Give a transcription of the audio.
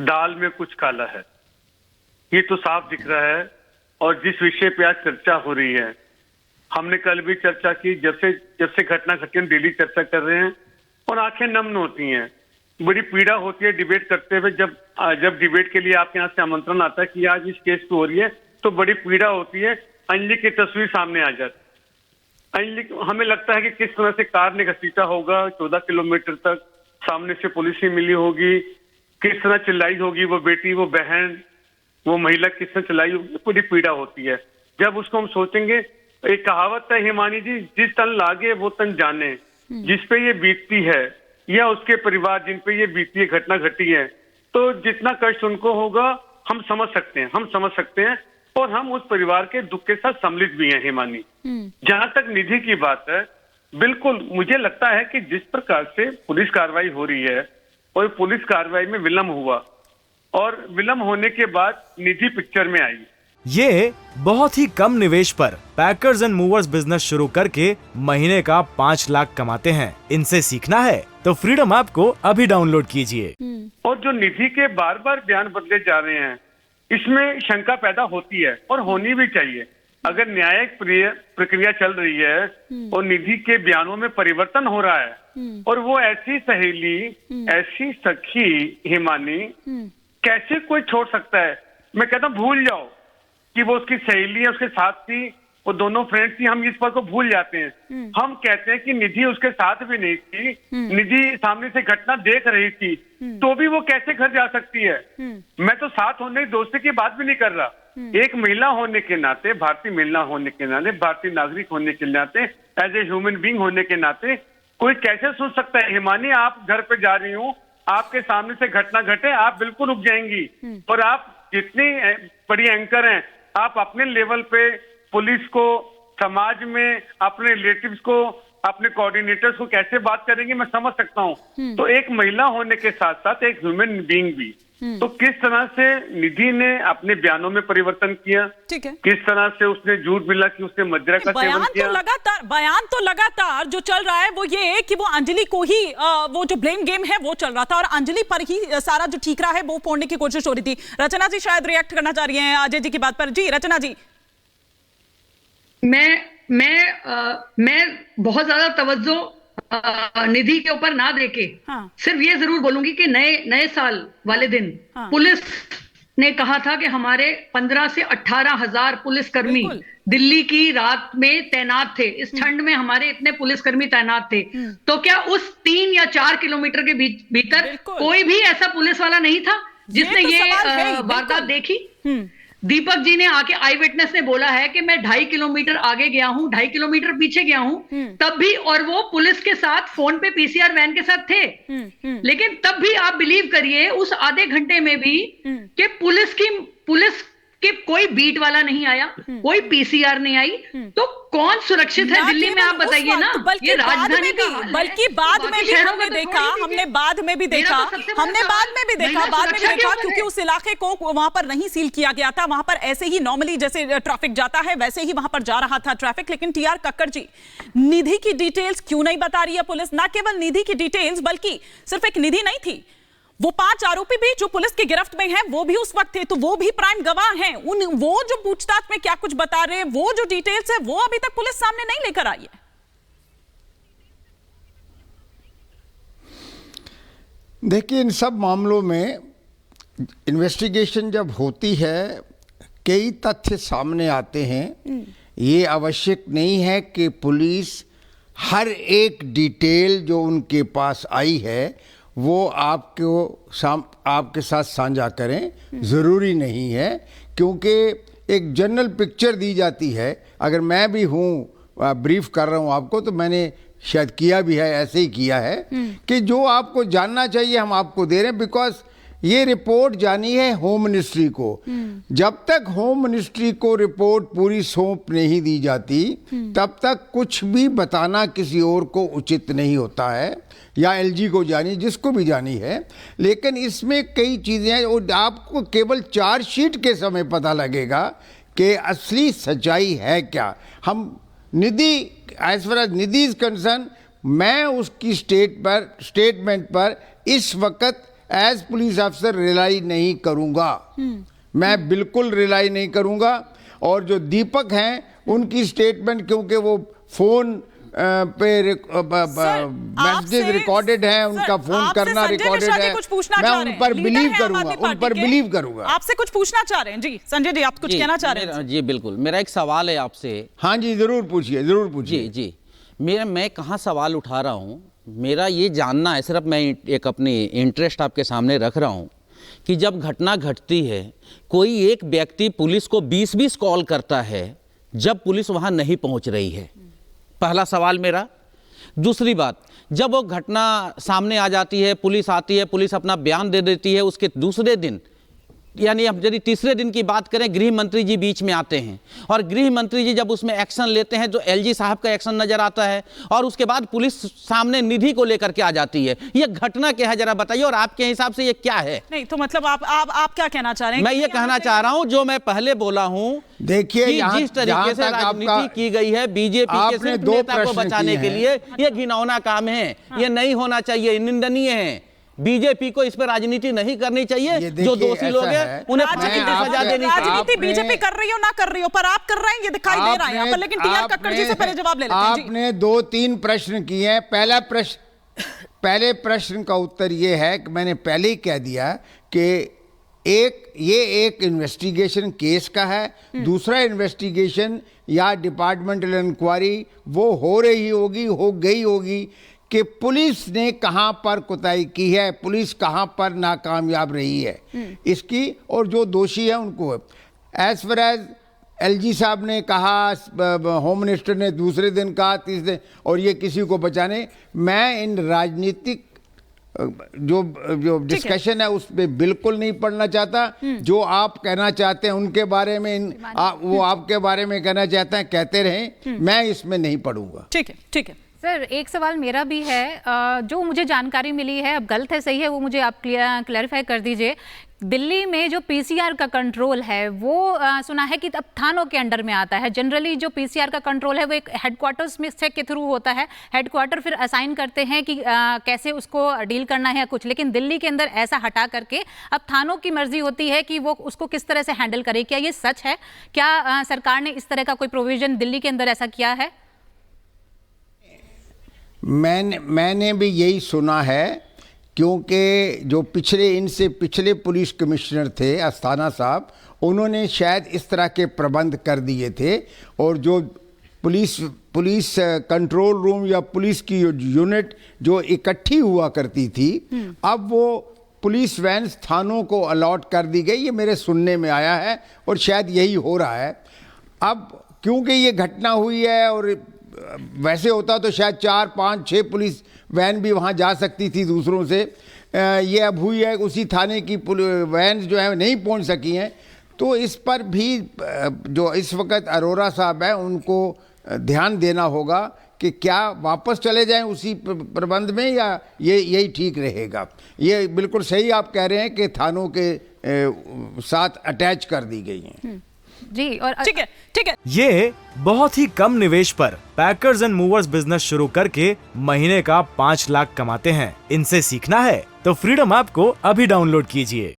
दाल में कुछ काला है, ये तो साफ दिख रहा है। और जिस विषय पे आज चर्चा हो रही है, हमने कल भी चर्चा की, जब से घटना घटी हम डेली चर्चा कर रहे हैं और आंखें नम होती हैं। बड़ी पीड़ा होती है डिबेट करते हुए। जब डिबेट के लिए आपके यहाँ से आमंत्रण आता है कि आज इस केस पे हो रही है, तो बड़ी पीड़ा होती है। अंजलि की तस्वीर सामने आ जाती, अंजलि हमें लगता है कि किस तरह से कार ने घसीटा होगा 14 किलोमीटर तक, सामने से पुलिस ही मिली होगी, किस तरह चिल्लाई होगी वो बेटी, वो बहन, वो महिला किस तरह चिल्लाई होगी, बड़ी पीड़ा होती है। जब उसको हम सोचेंगे, एक कहावत है हिमानी जी, जिस तन लागे वो तन जाने। जिस पे ये बीतती है या उसके परिवार जिन पे ये बीतती है, घटना घटी है, तो जितना कष्ट उनको होगा हम समझ सकते हैं और हम उस परिवार के दुख के साथ सम्मिलित भी हैं हिमानी। जहां तक निधि की बात है, बिल्कुल मुझे लगता है कि जिस प्रकार से पुलिस कार्रवाई हो रही है और पुलिस कार्रवाई में विलंब हुआ और विलंब होने के बाद निधि पिक्चर में आई। ये बहुत ही कम निवेश पर पैकर्स एंड मूवर्स बिजनेस शुरू करके महीने का 5 लाख कमाते हैं। इनसे सीखना है तो फ्रीडम ऐप को अभी डाउनलोड कीजिए। और जो निधि के बार बार बयान बदले जा रहे हैं, इसमें शंका पैदा होती है और होनी भी चाहिए। अगर न्यायिक प्रक्रिया चल रही है और निधि के बयानों में परिवर्तन हो रहा है और वो ऐसी सहेली, ऐसी सखी हिमानी कैसे कोई छोड़ सकता है? मैं कहता हूँ भूल जाओ कि वो उसकी सहेली है, उसके साथ थी, वो दोनों फ्रेंड्स थी, हम इस बात को भूल जाते हैं। हम कहते हैं कि निधि उसके साथ भी नहीं थी, निधि सामने से घटना देख रही थी, तो भी वो कैसे घर जा सकती है? मैं तो साथ होने की दोस्ती की बात भी नहीं कर रहा। एक महिला होने के नाते, भारतीय महिला होने के नाते, भारतीय नागरिक होने के नाते, एज ए ह्यूमन बीइंग होने के नाते, कोई कैसे सोच सकता है हिमानी आप घर पे जा रही हूँ, आपके सामने से घटना घटे, आप बिल्कुल रुक जाएंगी। और आप जितनी बड़ी एंकर हैं, आप अपने लेवल पे पुलिस को, समाज में अपने रिलेटिव्स को, अपने कोऑर्डिनेटर्स को कैसे बात करेंगे, मैं समझ सकता हूँ। तो एक महिला होने के साथ साथ एक ह्यूमन बीइंग भी, तो किस तरह से निधि ने अपने बयानों में परिवर्तन किया, ठीक है, किस तरह से उसने झूठ बोला कि उसने मदिरा का सेवन किया। बयान तो लगातार जो चल रहा है वो ये कि वो अंजलि को ही वो जो ब्लेम गेम है वो चल रहा था और अंजलि पर ही सारा जो ठीक रहा है वो फोड़ने की कोशिश हो रही थी। रचना जी शायद रिएक्ट करना चाह रही हैं अजय जी की बात पर। जी रचना जी। मैं बहुत ज्यादा तवज्जो निधि के ऊपर ना देके सिर्फ ये जरूर बोलूंगी कि नए साल वाले दिन पुलिस ने कहा था कि हमारे 15 से 18 हजार पुलिसकर्मी दिल्ली की रात में तैनात थे। इस ठंड में हमारे इतने पुलिसकर्मी तैनात थे, तो क्या उस 3 या 4 किलोमीटर के भीतर कोई भी ऐसा पुलिस वाला नहीं था जिसने ये वारदात देखी? दीपक जी ने आके आई विटनेस ने बोला है कि मैं 2.5 किलोमीटर आगे गया हूं, 2.5 किलोमीटर पीछे गया हूं, तब भी, और वो पुलिस के साथ फोन पे पीसीआर वैन के साथ थे, लेकिन तब भी आप बिलीव करिए उस आधे घंटे में भी कि पुलिस के कोई बीट वाला नहीं आया, कोई पीसीआर नहीं आई, तो कौन सुरक्षित है दिल्ली में? आप बताइए ना। ये राजधानी का, बल्कि बाद में भी हमने देखा, बाद में भी देखा, क्योंकि उस इलाके को वहां पर नहीं सील किया गया था, वहां पर ऐसे ही नॉर्मली जैसे ट्रैफिक जाता है वैसे ही वहां पर जा रहा था ट्रैफिक। लेकिन टीआर कक्कड़ जी, निधि की डिटेल्स क्यों नहीं बता रही है पुलिस? ना केवल निधि की डिटेल्स, बल्कि सिर्फ एक निधि नहीं थी, वो 5 आरोपी भी जो पुलिस की गिरफ्त में हैं वो भी उस वक्त थे, तो वो भी प्राइम गवाह हैं। वो जो पूछताछ में क्या कुछ बता रहे हैं, वो जो डिटेल्स है वो अभी तक पुलिस सामने नहीं लेकर आई है। देखिए, इन सब मामलों में इन्वेस्टिगेशन जब होती है कई तथ्य सामने आते हैं। ये आवश्यक नहीं है कि पुलिस हर एक डिटेल जो उनके पास आई है वो आपके साथ साझा करें, ज़रूरी नहीं है, क्योंकि एक जनरल पिक्चर दी जाती है। अगर मैं भी हूँ ब्रीफ कर रहा हूँ आपको, तो मैंने शायद किया भी है, ऐसे ही किया है कि जो आपको जानना चाहिए हम आपको दे रहे हैं, बिकॉज ये रिपोर्ट जानी है होम मिनिस्ट्री को। जब तक होम मिनिस्ट्री को रिपोर्ट पूरी सौंप नहीं दी जाती तब तक कुछ भी बताना किसी और को उचित नहीं होता है, या एलजी को जानी, जिसको भी जानी है। लेकिन इसमें कई चीज़ें हैं और आपको केवल चार्जशीट के समय पता लगेगा कि असली सच्चाई है क्या। हम Nidhi, as far as Nidhi is concern, मैं उसकी स्टेटमेंट पर इस वक्त एज पुलिस ऑफिसर रिलाई नहीं करूंगा। मैं बिल्कुल रिलाई नहीं करूंगा। और जो दीपक हैं उनकी स्टेटमेंट, क्योंकि वो फोन पे मैसेजेस रिकॉर्डेड हैं, उनका फोन करना रिकॉर्डेड है, मैं उन पर बिलीव करूंगा, उन पर बिलीव करूंगा। आपसे कुछ पूछना चाह रहे हैं जी संजय जी, आप कुछ कहना चाह रहे हैं? जी बिल्कुल, मेरा एक सवाल है आपसे। हाँ जी, जरूर पूछिए, जरूर पूछिए। जी जी, मैं कहाँ सवाल उठा रहा हूँ, मेरा ये जानना है, सिर्फ मैं एक अपनी इंटरेस्ट आपके सामने रख रहा हूँ कि जब घटना घटती है, कोई एक व्यक्ति पुलिस को 20-20 कॉल करता है जब पुलिस वहाँ नहीं पहुँच रही है, पहला सवाल मेरा। दूसरी बात, जब वो घटना सामने आ जाती है, पुलिस आती है, पुलिस अपना बयान दे देती है, उसके दूसरे दिन यानी हम यदि तीसरे दिन की बात करें, गृह मंत्री जी बीच में आते हैं और गृह मंत्री जी जब उसमें एक्शन लेते हैं तो एलजी साहब का एक्शन नजर आता है और उसके बाद पुलिस सामने निधि को लेकर के आ जाती है। ये घटना क्या है, जरा बताइए, और आपके हिसाब से ये क्या है? नहीं तो मतलब आप क्या कहना चाह रहे हैं? मैं ये कहना चाह रहा हूं जो मैं पहले बोला हूं, देखिए जिस तरीके से राजनीति की गई है बीजेपी के सिर्फ नेता को बचाने के लिए, ये घिनौना काम है, ये नहीं होना चाहिए, निंदनीय है। बीजेपी को इस पर राजनीति नहीं करनी चाहिए। जो दोषी लोग हैं उन्हें फांसी की सजा देनी चाहिए। राजनीति बीजेपी कर रही हो ना कर रही हो, पर आप कर रहे हैं, ये दिखाई दे रहा है यहाँ पर। लेकिन टीआर कक्कड़ जी से पहले जवाब ले लेते हैं। आपने 2-3 प्रश्न किए हैं। पहले प्रश्न का उत्तर ये है कि मैंने पहले ही कह दिया कि ये एक इन्वेस्टिगेशन केस का है, दूसरा इन्वेस्टिगेशन या डिपार्टमेंटल इंक्वायरी वो हो रही होगी, हो गई होगी कि पुलिस ने कहां पर कोताही की है, पुलिस कहां पर नाकामयाब रही है इसकी, और जो दोषी है उनको। एज फार एज एलजी साहब ने कहा, होम मिनिस्टर ने दूसरे दिन कहा, तीसरे दिन, और ये किसी को बचाने, मैं इन राजनीतिक जो डिस्कशन है उस पर बिल्कुल नहीं पढ़ना चाहता। जो आप कहना चाहते हैं उनके बारे में वो आपके बारे में कहना चाहते हैं, कहते रहें, मैं इसमें नहीं पढ़ूंगा। ठीक है, ठीक है सर। एक सवाल मेरा भी है, जो मुझे जानकारी मिली है, अब गलत है सही है वो मुझे आप क्लैरिफाई कर दीजिए। दिल्ली में जो पीसीआर का कंट्रोल है वो सुना है कि अब थानों के अंडर में आता है। जनरली जो पीसीआर का कंट्रोल है वो एक हेडक्वार्टर्स में से के थ्रू होता है, हेडक्वार्टर फिर असाइन करते हैं कि कैसे उसको डील करना है या कुछ, लेकिन दिल्ली के अंदर ऐसा हटा करके अब थानों की मर्जी होती है कि वो उसको किस तरह से हैंडल करे। क्या ये सच है? क्या सरकार ने इस तरह का कोई प्रोविजन दिल्ली के अंदर ऐसा किया है? मैंने भी यही सुना है, क्योंकि जो इनसे पिछले पुलिस कमिश्नर थे अस्थाना साहब, उन्होंने शायद इस तरह के प्रबंध कर दिए थे। और जो पुलिस कंट्रोल रूम या पुलिस की यूनिट जो इकट्ठी हुआ करती थी, अब वो पुलिस वैन थानों को अलॉट कर दी गई, ये मेरे सुनने में आया है और शायद यही हो रहा है। अब क्योंकि ये घटना हुई है, और वैसे होता तो शायद 4, 5, 6 पुलिस वैन भी वहाँ जा सकती थी दूसरों से, ये अब हुई है उसी थाने की वैन जो है नहीं पहुँच सकी हैं। तो इस पर भी जो इस वक्त अरोरा साहब हैं उनको ध्यान देना होगा कि क्या वापस चले जाएं उसी प्रबंध में या यही ठीक रहेगा। ये बिल्कुल सही आप कह रहे हैं कि थानों के साथ अटैच कर दी गई हैं। जी, और ठीक है। ये बहुत ही कम निवेश पर पैकर्स एंड मूवर्स बिजनेस शुरू करके महीने का 5 लाख कमाते हैं। इनसे सीखना है तो फ्रीडम ऐप को अभी डाउनलोड कीजिए।